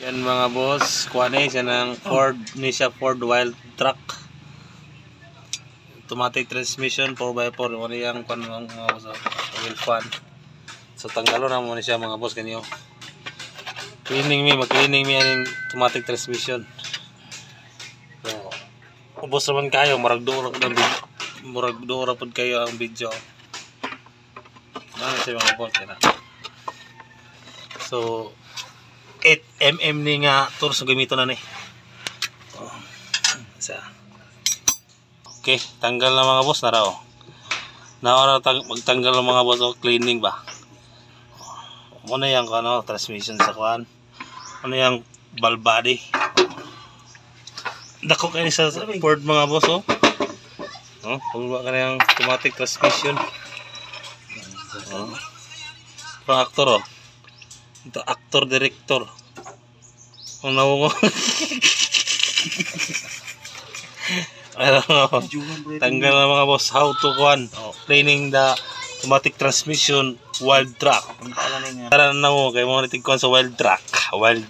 Yan mga boss, kuha na siya ng Ford, ni siya Ford Wild Truck. Automatic transmission 4x4, ano yung kuha ng mga boss, oil fan. So tanggalo na muna siya mga boss kanyo. Mag-cleaning me ang automatic transmission. So, boss naman kayo, marag doon pod kayo ang video. Ano siya mga boss na. So 8mm ni nga tools gamito na ni. Oh. Okay, tanggal na mga boss na raw. Na magtanggal ng mga boss, cleaning ba. Muna yang ano, transmission sa kuan. Ano yang valve body. Dako kayo sa Ford mga boss oh. Oh, pagba ka na yung automatic transmission. Oh. Pang actor oh. Ito actor director. Ang nawo ko. Tanggal na mga boss, how to cleaning the automatic transmission wild truck. Tara na mo kay mo nitig sa wild truck. Wild